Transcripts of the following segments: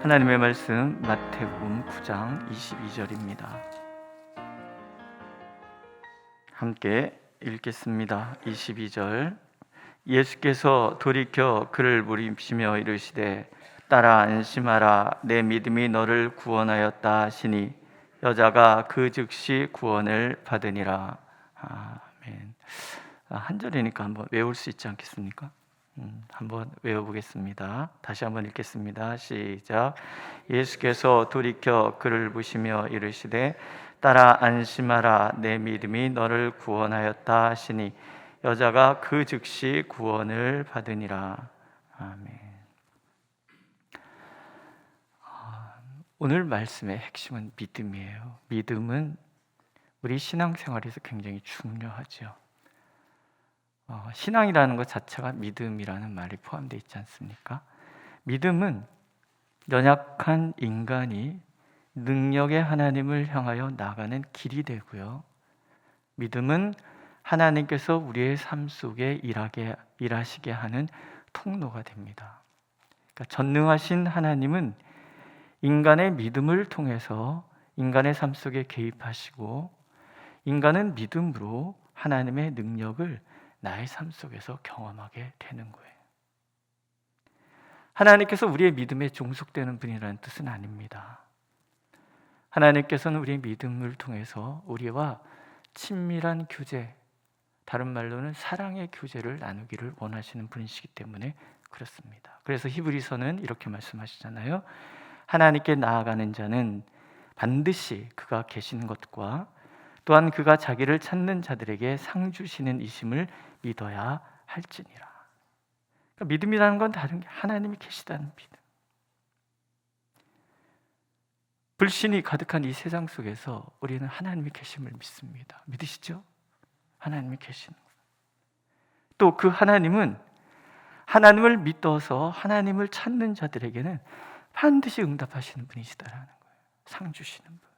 하나님의 말씀 마태복음 9장 22절입니다. 함께 읽겠습니다. 22절. 예수께서 돌이켜 그를 물으시며 이르시되 딸아 안심하라 내 믿음이 너를 구원하였다 하시니 여자가 그 즉시 구원을 받으니라. 아멘. 한 절이니까 한번 외울 수 있지 않겠습니까? 한번 외워보겠습니다. 다시 한번 읽겠습니다. 시작. 예수께서 돌이켜 그를 보시며 이르시되 딸아 안심하라 내 믿음이 너를 구원하였다 하시니 여자가 그 즉시 구원을 받으니라. 아멘. 오늘 말씀의 핵심은 믿음이에요. 믿음은 우리 신앙생활에서 굉장히 중요하죠. 신앙이라는 것 자체가 믿음이라는 말이 포함되어 있지 않습니까? 믿음은 연약한 인간이 능력의 하나님을 향하여 나가는 길이 되고요. 믿음은 하나님께서 우리의 삶 속에 일하시게 하는 통로가 됩니다. 그러니까 전능하신 하나님은 인간의 믿음을 통해서 인간의 삶 속에 개입하시고 인간은 믿음으로 하나님의 능력을 나의 삶 속에서 경험하게 되는 거예요. 하나님께서 우리의 믿음에 종속되는 분이라는 뜻은 아닙니다. 하나님께서는 우리의 믿음을 통해서 우리와 친밀한 교제, 다른 말로는 사랑의 교제를 나누기를 원하시는 분이시기 때문에 그렇습니다. 그래서 히브리서는 이렇게 말씀하시잖아요. 하나님께 나아가는 자는 반드시 그가 계신 것과 또한 그가 자기를 찾는 자들에게 상 주시는 이심을 믿어야 할지니라. 그러니까 믿음이라는 건 다른 게 하나님이 계시다는 믿음. 불신이 가득한 이 세상 속에서 우리는 하나님이 계심을 믿습니다. 믿으시죠? 하나님이 계시는 것. 또 그 하나님은 하나님을 믿어서 하나님을 찾는 자들에게는 반드시 응답하시는 분이시다라는 거예요. 상 주시는 분.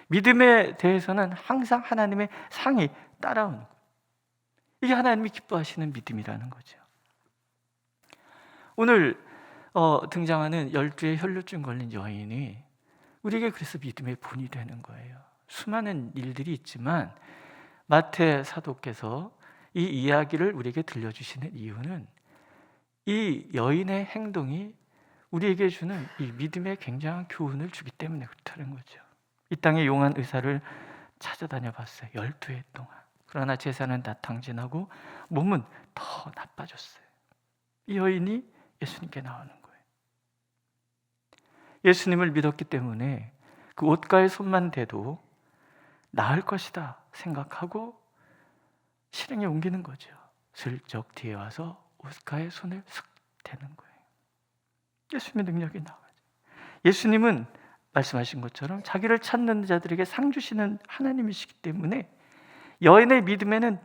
믿음에 대해서는 항상 하나님의 상이 따라오는 거예요. 이게 하나님이 기뻐하시는 믿음이라는 거죠. 오늘 등장하는 12의 혈루증 걸린 여인이 우리에게 그래서 믿음의 본이 되는 거예요. 수많은 일들이 있지만 마태 사도께서 이 이야기를 우리에게 들려주시는 이유는 이 여인의 행동이 우리에게 주는 이 믿음의 굉장한 교훈을 주기 때문에 그렇다는 거죠. 이 땅에 용한 의사를 찾아다녀 봤어요. 12해 동안. 그러나 제사는 다 탕진하고 몸은 더 나빠졌어요. 이 여인이 예수님께 나오는 거예요. 예수님을 믿었기 때문에 그 옷가의 손만 대도 나을 것이다 생각하고 실행에 옮기는 거죠. 슬쩍 뒤에 와서 옷가의 손을 슥 대는 거예요. 예수님의 능력이 나가죠. 예수님은 말씀하신 것처럼 자기를 찾는 자들에게 상 주시는 하나님이시기 때문에 여인의 믿음에는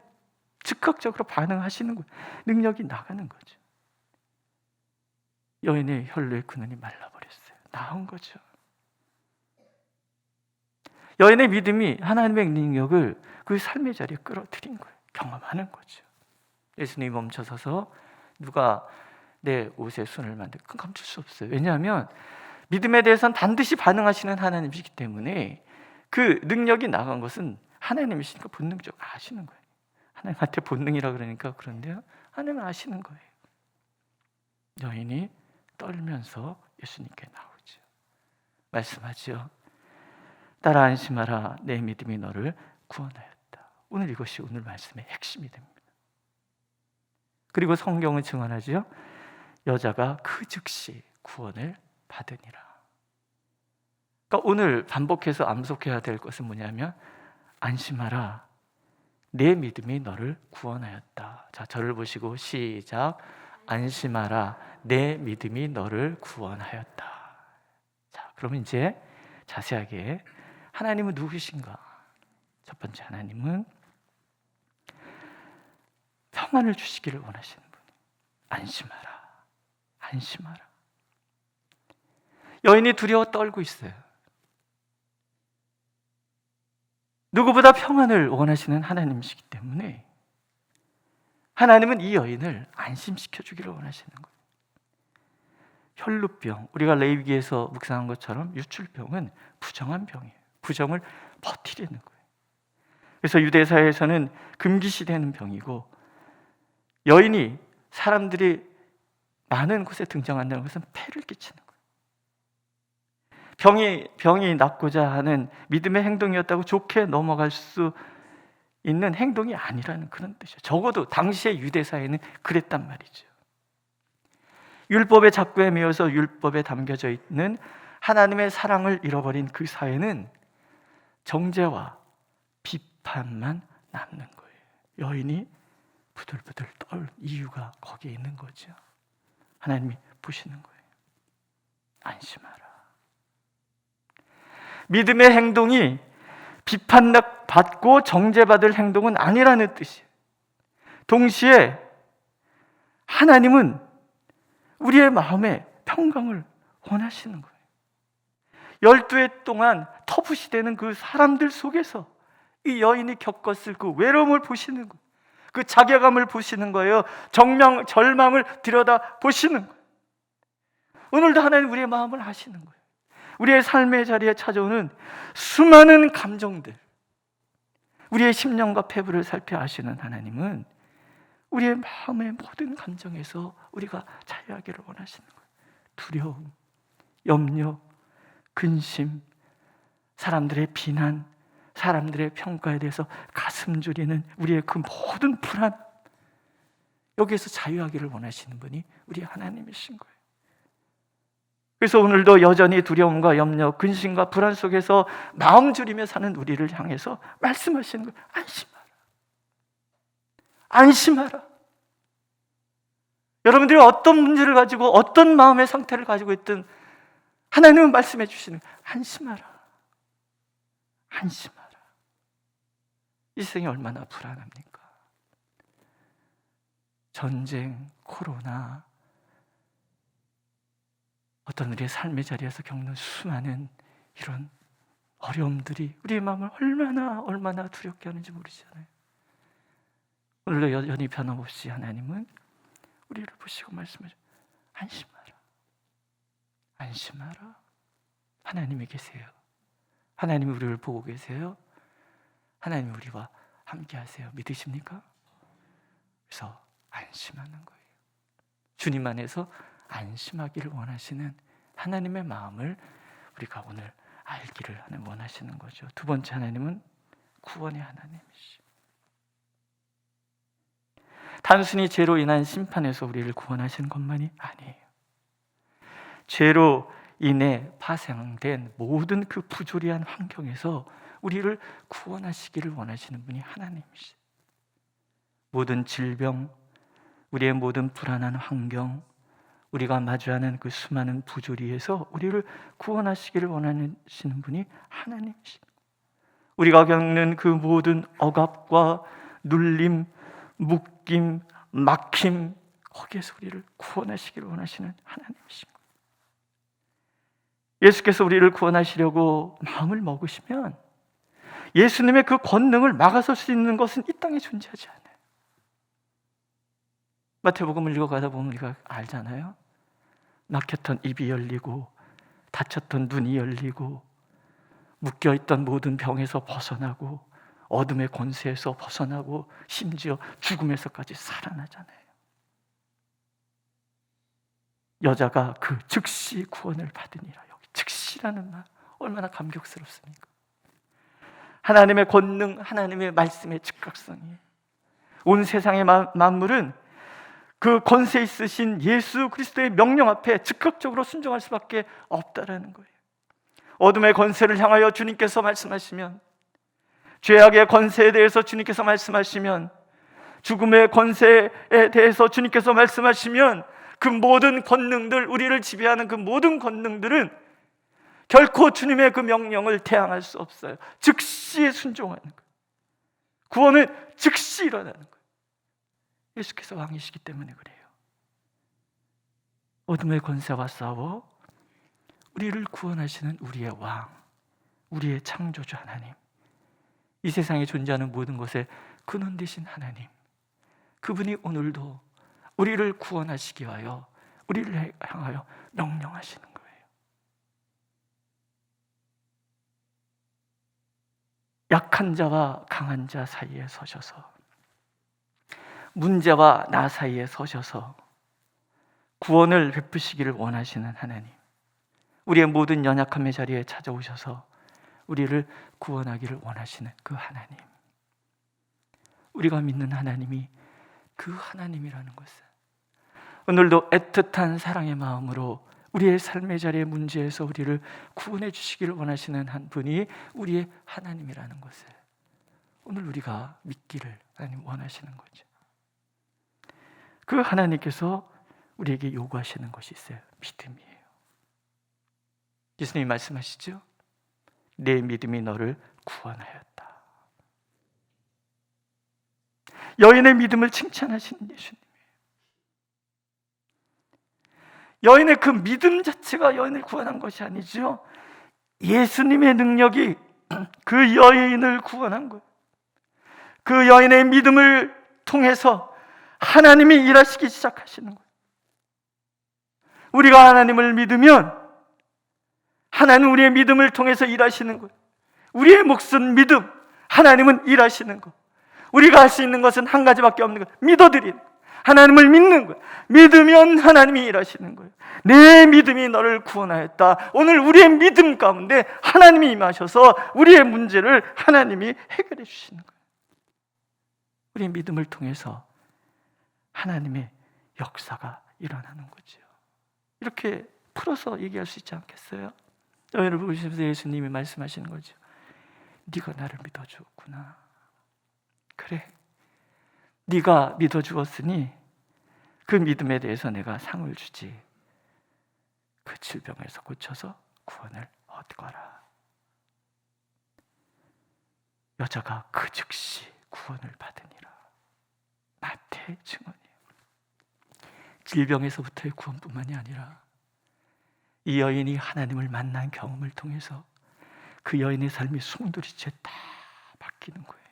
즉각적으로 반응하시는 거예요. 능력이 나가는 거죠. 여인의 혈루의 근원이 말라버렸어요. 나온 거죠. 여인의 믿음이 하나님의 능력을 그 삶의 자리에 끌어들인 거예요. 경험하는 거죠. 예수님이 멈춰서서 누가 내 옷에 손을 만들 감출 수 없어요. 왜냐하면 믿음에 대해서는 반드시 반응하시는 하나님이시기 때문에 그 능력이 나간 것은 하나님이시니까 본능적으로 아시는 거예요. 하나님한테 본능이라 그러니까 그런데요. 하나님은 아시는 거예요. 여인이 떨면서 예수님께 나오죠. 말씀하죠. 딸아 안심하라 내 믿음이 너를 구원하였다. 오늘 이것이 오늘 말씀의 핵심이 됩니다. 그리고 성경은 증언하죠. 여자가 그 즉시 구원을 받으니라. 그러니까 오늘 반복해서 암송해야 될 것은 뭐냐면 안심하라 내 믿음이 너를 구원하였다. 자, 저를 보시고 시작. 안심하라 내 믿음이 너를 구원하였다. 자, 그러면 이제 자세하게 하나님은 누구신가? 첫 번째, 하나님은 평안을 주시기를 원하시는 분. 안심하라. 안심하라. 여인이 두려워 떨고 있어요. 누구보다 평안을 원하시는 하나님이시기 때문에 하나님은 이 여인을 안심시켜 주기를 원하시는 거예요. 혈루병, 우리가 레위기에서 묵상한 것처럼 유출병은 부정한 병이에요. 부정을 버티려는 거예요. 그래서 유대사회에서는 금기시되는 병이고, 여인이 사람들이 많은 곳에 등장한다는 것은 폐를 끼치는 거예요. 병이 낫고자 하는 믿음의 행동이었다고 좋게 넘어갈 수 있는 행동이 아니라는 그런 뜻이에요. 적어도 당시의 유대사회는 그랬단 말이죠. 율법의 작구에 매여서 율법에 담겨져 있는 하나님의 사랑을 잃어버린 그 사회는 정죄와 비판만 남는 거예요. 여인이 부들부들 떨 이유가 거기에 있는 거죠. 하나님이 보시는 거예요. 안심하라. 믿음의 행동이 비판받고 정죄받을 행동은 아니라는 뜻이에요. 동시에 하나님은 우리의 마음에 평강을 원하시는 거예요. 12해 동안 터부시되는 그 사람들 속에서 이 여인이 겪었을 그 외로움을 보시는 거예요. 그 자괴감을 보시는 거예요. 절망을 들여다 보시는 거예요. 오늘도 하나님 우리의 마음을 아시는 거예요. 우리의 삶의 자리에 찾아오는 수많은 감정들, 우리의 심령과 폐부를 살펴 아시는 하나님은 우리의 마음의 모든 감정에서 우리가 자유하기를 원하시는 거예요. 두려움, 염려, 근심, 사람들의 비난, 사람들의 평가에 대해서 가슴 졸이는 우리의 그 모든 불안, 여기에서 자유하기를 원하시는 분이 우리 하나님이신 거예요. 그래서 오늘도 여전히 두려움과 염려, 근심과 불안 속에서 마음 졸이며 사는 우리를 향해서 말씀하시는 거예요. 안심하라. 안심하라. 여러분들이 어떤 문제를 가지고 어떤 마음의 상태를 가지고 있든 하나님은 말씀해 주시는 거예요. 안심하라. 안심하라. 이 세상이 얼마나 불안합니까? 전쟁, 코로나, 어떤 우리의 삶의 자리에서 겪는 수많은 이런 어려움들이 우리의 마음을 얼마나 두렵게 하는지 모르잖아요. 오늘도 여전히 변함없이 하나님은 우리를 보시고 말씀하셔. 안심하라. 안심하라. 하나님이 계세요. 하나님이 우리를 보고 계세요. 하나님이 우리와 함께 하세요. 믿으십니까? 그래서 안심하는 거예요. 주님 안에서 안심하기를 원하시는 하나님의 마음을 우리가 오늘 알기를 원하시는 거죠. 두 번째, 하나님은 구원의 하나님이시죠. 단순히 죄로 인한 심판에서 우리를 구원하시는 것만이 아니에요. 죄로 인해 파생된 모든 그 부조리한 환경에서 우리를 구원하시기를 원하시는 분이 하나님이시죠. 모든 질병, 우리의 모든 불안한 환경, 우리가 마주하는 그 수많은 부조리에서 우리를 구원하시기를 원하시는 분이 하나님이십니다. 우리가 겪는 그 모든 억압과 눌림, 묶임, 막힘, 거기에서 우리를 구원하시기를 원하시는 하나님이십니다. 예수께서 우리를 구원하시려고 마음을 먹으시면 예수님의 그 권능을 막아설 수 있는 것은 이 땅에 존재하지 않아요. 마태복음을 읽어가다 보면 우리가 알잖아요. 막혔던 입이 열리고 닫혔던 눈이 열리고 묶여있던 모든 병에서 벗어나고 어둠의 권세에서 벗어나고 심지어 죽음에서까지 살아나잖아요. 여자가 그 즉시 구원을 받으니라. 여기 즉시라는 말 얼마나 감격스럽습니까? 하나님의 권능, 하나님의 말씀의 즉각성이, 온 세상의 만물은 그 권세 있으신 예수 그리스도의 명령 앞에 즉각적으로 순종할 수밖에 없다라는 거예요. 어둠의 권세를 향하여 주님께서 말씀하시면, 죄악의 권세에 대해서 주님께서 말씀하시면, 죽음의 권세에 대해서 주님께서 말씀하시면, 그 모든 권능들, 우리를 지배하는 그 모든 권능들은 결코 주님의 그 명령을 대항할 수 없어요. 즉시에 순종하는 거예요. 구원은 즉시 일어나는 거예요. 예수께서 왕이시기 때문에 그래요. 어둠의 권세와 싸워 우리를 구원하시는 우리의 왕, 우리의 창조주 하나님, 이 세상에 존재하는 모든 것의 근원 되신 하나님, 그분이 오늘도 우리를 구원하시기 위하여 우리를 향하여 명령하시는 거예요. 약한 자와 강한 자 사이에 서셔서, 문제와 나 사이에 서셔서 구원을 베푸시기를 원하시는 하나님, 우리의 모든 연약함의 자리에 찾아오셔서 우리를 구원하기를 원하시는 그 하나님, 우리가 믿는 하나님이 그 하나님이라는 것을 오늘도 애틋한 사랑의 마음으로 우리의 삶의 자리의 문제에서 우리를 구원해 주시기를 원하시는 한 분이 우리의 하나님이라는 것을 오늘 우리가 믿기를 하나님 원하시는 거죠. 그 하나님께서 우리에게 요구하시는 것이 있어요. 믿음이에요. 예수님이 말씀하시죠. 내 믿음이 너를 구원하였다. 여인의 믿음을 칭찬하시는 예수님이에요. 여인의 그 믿음 자체가 여인을 구원한 것이 아니죠. 예수님의 능력이 그 여인을 구원한 거예요. 그 여인의 믿음을 통해서 하나님이 일하시기 시작하시는 거예요. 우리가 하나님을 믿으면 하나님은 우리의 믿음을 통해서 일하시는 거예요. 우리의 몫은 믿음, 하나님은 일하시는 것. 우리가 할 수 있는 것은 한 가지밖에 없는 것, 믿어드리는 거예요. 하나님을 믿는 거예요. 믿으면 하나님이 일하시는 거예요. 내 믿음이 너를 구원하였다. 오늘 우리의 믿음 가운데 하나님이 임하셔서 우리의 문제를 하나님이 해결해 주시는 거예요. 우리의 믿음을 통해서 하나님의 역사가 일어나는 거죠. 이렇게 풀어서 얘기할 수 있지 않겠어요? 여인을 보시면서 예수님이 말씀하시는 거죠. 네가 나를 믿어주었구나. 그래, 네가 믿어주었으니 그 믿음에 대해서 내가 상을 주지. 그 질병에서 고쳐서 구원을 얻거라. 여자가 그 즉시 구원을 받으니라. 마태의 증언이에요. 질병에서부터의 구원뿐만이 아니라 이 여인이 하나님을 만난 경험을 통해서 그 여인의 삶이 송두리째 다 바뀌는 거예요.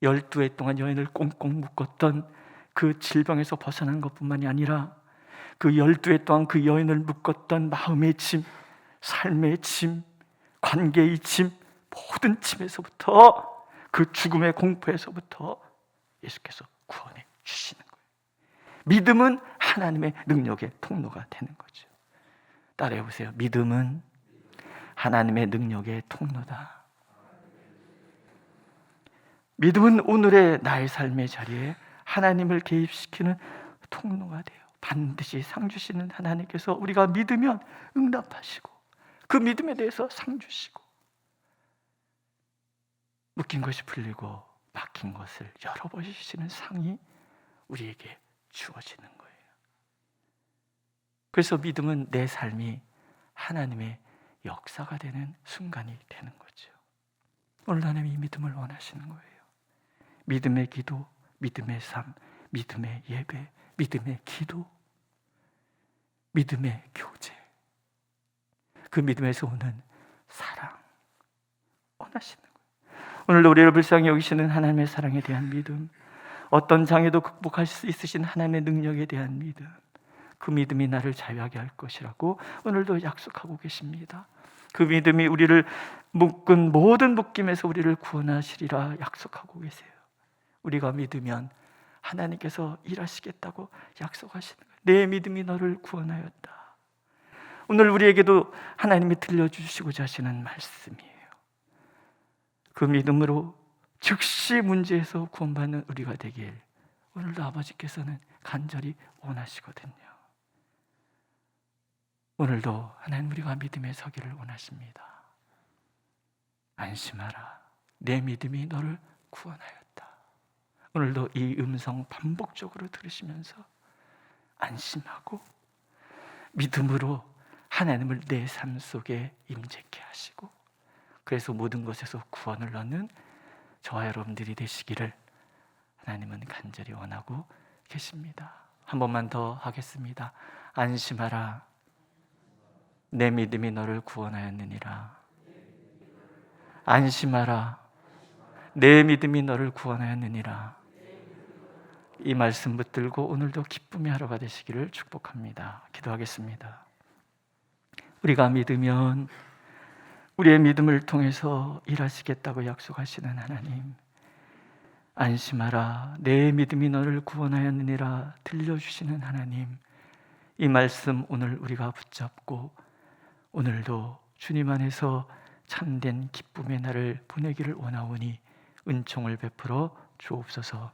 12해 동안 여인을 꽁꽁 묶었던 그 질병에서 벗어난 것뿐만이 아니라 그 12해 동안 그 여인을 묶었던 마음의 짐, 삶의 짐, 관계의 짐, 모든 짐에서부터, 그 죽음의 공포에서부터 예수께서 구원해 주시는 거예요. 믿음은 하나님의 능력의 통로가 되는 거죠. 따라해 보세요. 믿음은 하나님의 능력의 통로다. 믿음은 오늘의 나의 삶의 자리에 하나님을 개입시키는 통로가 돼요. 반드시 상 주시는 하나님께서 우리가 믿으면 응답하시고 그 믿음에 대해서 상 주시고 묶인 것이 풀리고 막힌 것을 열어버리시는 상이 우리에게 주어지는 거예요. 그래서 믿음은 내 삶이 하나님의 역사가 되는 순간이 되는 거죠. 오늘 하나님이 이 믿음을 원하시는 거예요. 믿음의 기도, 믿음의 삶, 믿음의 예배, 믿음의 기도, 믿음의 교제, 그 믿음에서 오는 사랑 원하시는 거예요. 오늘도 우리를 불쌍히 여기시는 하나님의 사랑에 대한 믿음, 어떤 장애도 극복할 수 있으신 하나님의 능력에 대한 믿음, 그 믿음이 나를 자유하게 할 것이라고 오늘도 약속하고 계십니다. 그 믿음이 우리를 묶은 모든 묶임에서 우리를 구원하시리라 약속하고 계세요. 우리가 믿으면 하나님께서 일하시겠다고 약속하시는 거예요. 내 믿음이 너를 구원하였다. 오늘 우리에게도 하나님이 들려주시고자 하시는 말씀이에요. 그 믿음으로 즉시 문제에서 구원받는 우리가 되길 오늘도 아버지께서는 간절히 원하시거든요. 오늘도 하나님 우리가 믿음에 서기를 원하십니다. 안심하라. 내 믿음이 너를 구원하였다. 오늘도 이 음성 반복적으로 들으시면서 안심하고 믿음으로 하나님을 내 삶 속에 임재케 하시고 그래서 모든 것에서 구원을 얻는 저와 여러분들이 되시기를 하나님은 간절히 원하고 계십니다. 한 번만 더 하겠습니다. 안심하라. 내 믿음이 너를 구원하였느니라. 안심하라. 내 믿음이 너를 구원하였느니라. 이 말씀 붙들고 오늘도 기쁨의 하루가 되시기를 축복합니다. 기도하겠습니다. 우리가 믿으면 우리의 믿음을 통해서 일하시겠다고 약속하시는 하나님, 안심하라 내 믿음이 너를 구원하였느니라 들려주시는 하나님, 이 말씀 오늘 우리가 붙잡고 오늘도 주님 안에서 참된 기쁨의 날을 보내기를 원하오니 은총을 베풀어 주옵소서.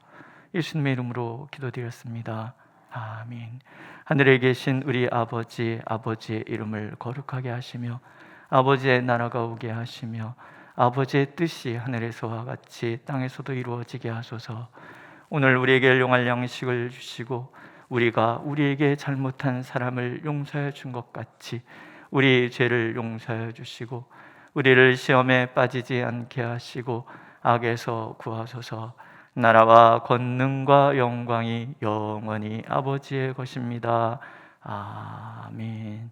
예수님의 이름으로 기도드렸습니다. 아멘. 하늘에 계신 우리 아버지, 아버지의 이름을 거룩하게 하시며 아버지의 나라가 오게 하시며 아버지의 뜻이 하늘에서와 같이 땅에서도 이루어지게 하소서. 오늘 우리에게 일용할 양식을 주시고 우리가 우리에게 잘못한 사람을 용서해 준 것 같이 우리 죄를 용서해 주시고 우리를 시험에 빠지지 않게 하시고 악에서 구하소서. 나라와 권능과 영광이 영원히 아버지의 것입니다. 아멘.